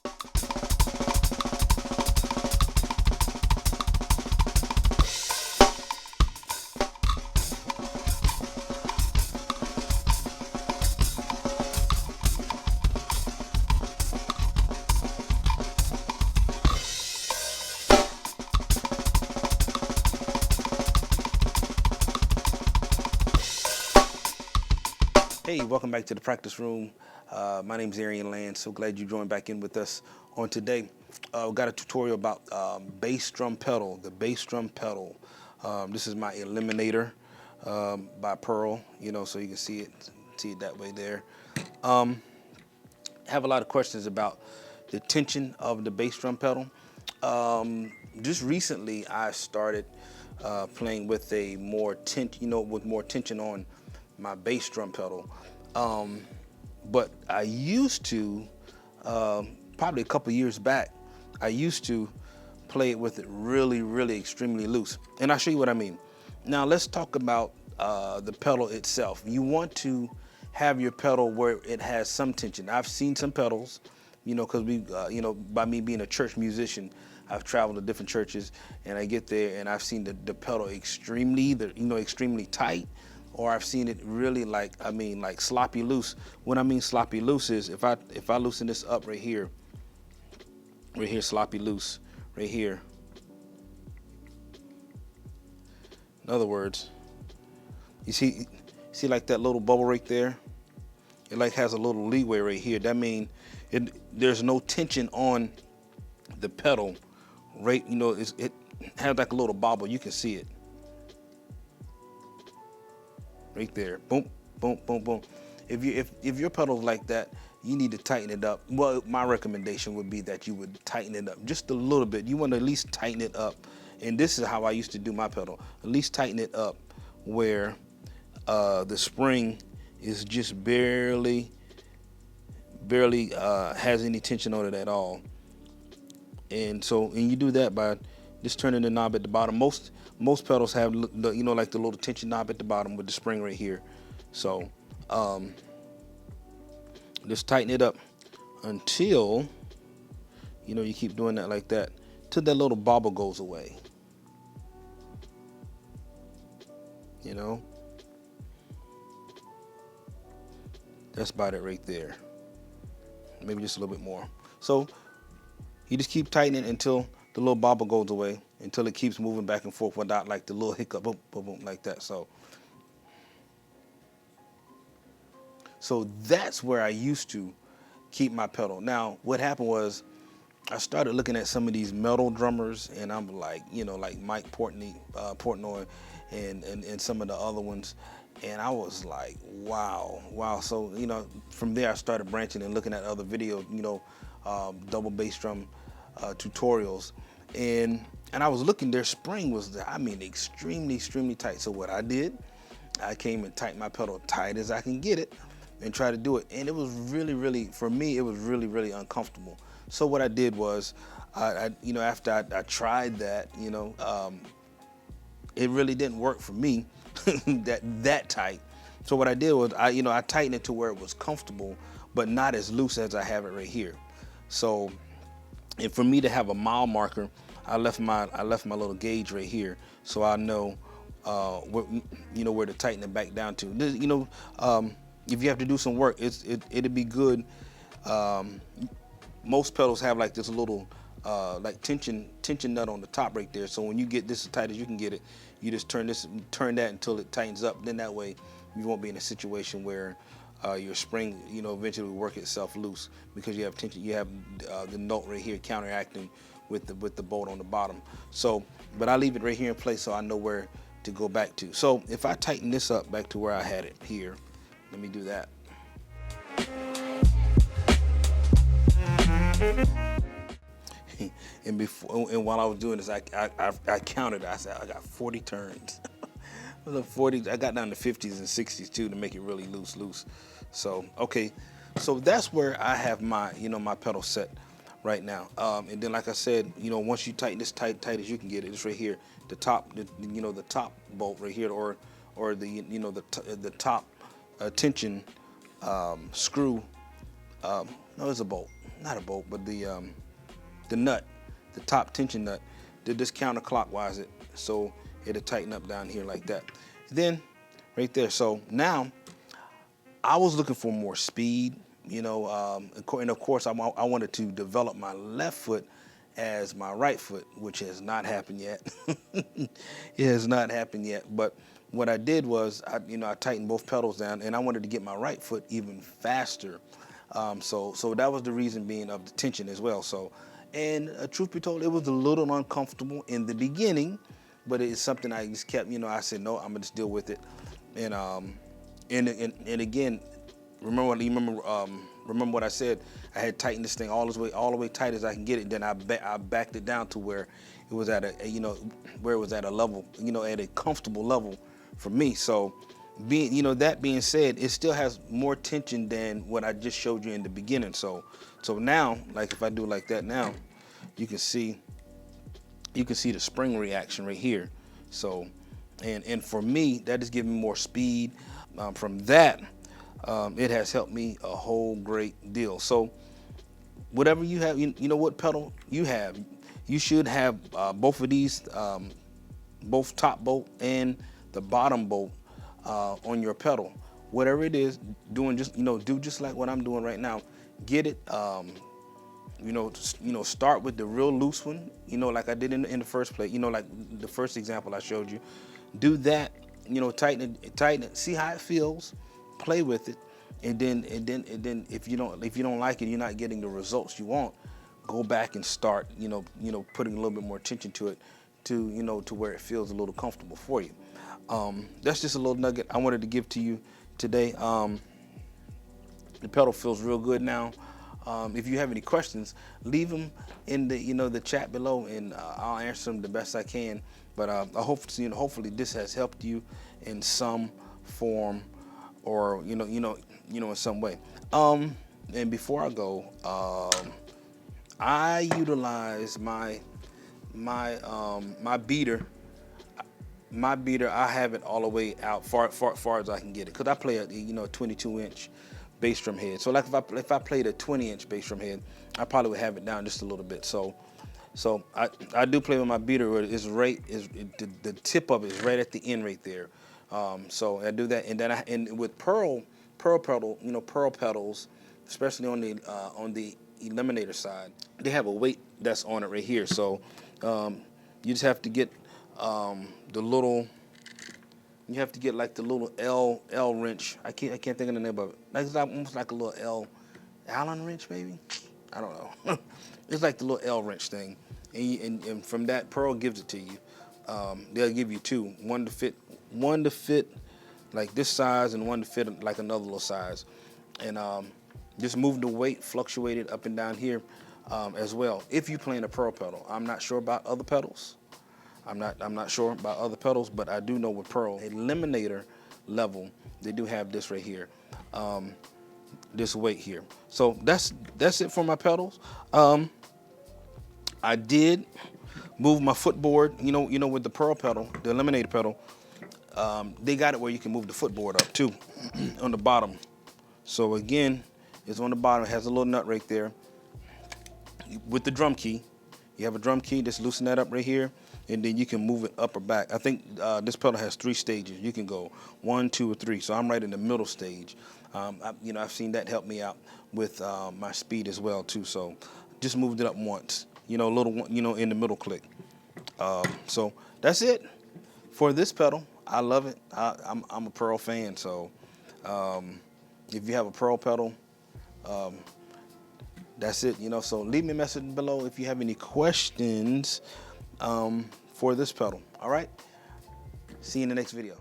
Hey, welcome back to the practice room. My name is Arian Land. So glad you joined back in with us on today. We got a tutorial about bass drum pedal, the bass drum pedal. This is my Eliminator by Pearl, so you can see it that way there. Have a lot of questions about the tension of the bass drum pedal. Just recently, I started playing with a more with more tension on my bass drum pedal. But I used to, probably a couple years back, I used to play it with it really, really extremely loose. And I'll show you what I mean. Now let's talk about the pedal itself. You want to have your pedal where it has some tension. I've seen some pedals, because by me being a church musician, I've traveled to different churches, and I get there and I've seen the pedal extremely, extremely tight, or I've seen it really like sloppy loose. What I mean sloppy loose is if I loosen this up right here, sloppy loose, right here. In other words, you see like that little bubble right there? It like has a little leeway right here. That means there's no tension on the pedal, right? It has like a little bobble. You can see it right there. Boom, boom, boom, boom. If your pedal's like that, you need to tighten it up. Well, my recommendation would be that you would tighten it up just a little bit. You want to at least tighten it up. And this is how I used to do my pedal. At least tighten it up where the spring is just barely has any tension on it at all. And you do that by just turning the knob at the bottom. Most pedals have like the little tension knob at the bottom with the spring right here. So just tighten it up until you keep doing that like that till that little bobble goes away. That's about it right there. Maybe just a little bit more. So you just keep tightening until the little bobble goes away, until it keeps moving back and forth without like the little hiccup, boom, boom, boom, like that. So that's where I used to keep my pedal. Now, what happened was I started looking at some of these metal drummers, and I'm like, like Mike Portnoy, and some of the other ones, and I was like, wow. So from there I started branching and looking at other videos, double bass drum tutorials, and I was looking. Their spring was, extremely tight. So what I did, I came and tightened my pedal tight as I can get it, and try to do it. And it was really, for me, it was really uncomfortable. So what I did was, after I tried that, it really didn't work for me that tight. So what I did was I tightened it to where it was comfortable, but not as loose as I have it right here. So, and for me to have a mile marker, I left my little gauge right here, so I know where to tighten it back down to. If you have to do some work, it'd be good. Most pedals have like this little like tension nut on the top right there. So when you get this as tight as you can get it, you just turn that until it tightens up. Then that way you won't be in a situation where your spring eventually will work itself loose, because you have tension. You have the nut right here counteracting with the bolt on the bottom. So, but I leave it right here in place so I know where to go back to. So if I tighten this up back to where I had it here, let me do that. And while I was doing this, I counted. I said I got 40 turns. I got down to 50s and 60s too to make it really loose. So okay, so that's where I have my my pedal set right now. And then like I said, once you tighten this tight as you can get it, it's right here, the top, the top bolt right here, or the the top tension screw. No, it's a bolt. not a bolt, but the nut, the top tension nut, to just counterclockwise it, so it'll tighten up down here like that. Then right there. So now I was looking for more speed, you know, and of course I wanted to develop my left foot as my right foot, which has not happened yet. It has not happened yet. But what I did was, I tightened both pedals down, and I wanted to get my right foot even faster. So that was the reason being of the tension as well. So, and truth be told, it was a little uncomfortable in the beginning, but it's something I just kept, I said, no, I'm gonna just deal with it. And again, remember what I said. I had tightened this thing all the way tight as I can get it. Then I backed it down to where it was at where it was at a level, at a comfortable level for me. So, that being said, it still has more tension than what I just showed you in the beginning. So now, like if I do like that now, you can see the spring reaction right here. So, and for me, that is giving me more speed. From that, it has helped me a whole great deal. So whatever you have, you know what pedal you have, you should have both of these, both top bolt and the bottom bolt on your pedal. Whatever it is, do just like what I'm doing right now. Get it, start with the real loose one, like I did in the first place, like the first example I showed you. Do that, tighten it, see how it feels, play with it, and then if you don't like it, you're not getting the results you want, go back and start, putting a little bit more attention to it, to where it feels a little comfortable for you. That's just a little nugget I wanted to give to you today. The pedal feels real good now. If you have any questions, leave them in the chat below, and I'll answer them the best I can. But I hope hopefully this has helped you in some form, or in some way. And before I go, I utilize my beater. My beater, I have it all the way out far as I can get it, because I play a 22-inch bass drum head. So like if I played a 20-inch bass drum head, I probably would have it down just a little bit. So I do play with my beater where the tip of it is right at the end right there. So I do that, and then with pearl pedals, especially on the eliminator side, they have a weight that's on it right here. So you just have to get you have to get like the little L wrench. I can't think of the name of it. It's almost like a little Allen wrench, maybe. I don't know. It's like the little L wrench thing, and from that, Pearl gives it to you. They'll give you two, one to fit like this size, and one to fit like another little size, and just move the weight, fluctuate it up and down here as well. If you're playing a Pearl pedal, I'm not sure about other pedals. I'm not sure about other pedals, but I do know with Pearl Eliminator level, they do have this right here, this weight here. So that's it for my pedals. I did move my footboard. With the Pearl pedal, the Eliminator pedal, they got it where you can move the footboard up too on the bottom. So again, it's on the bottom. It has a little nut right there. With the drum key, you have a drum key. Just loosen that up right here, and then you can move it up or back. I think this pedal has 3 stages. You can go 1, 2, or 3. So I'm right in the middle stage. I've seen that help me out with my speed as well too. So just moved it up once. A little one, in the middle click. So that's it for this pedal. I love it. I'm a Pearl fan. So if you have a Pearl pedal, that's it. So leave me a message below if you have any questions for this pedal. All right. See you in the next video.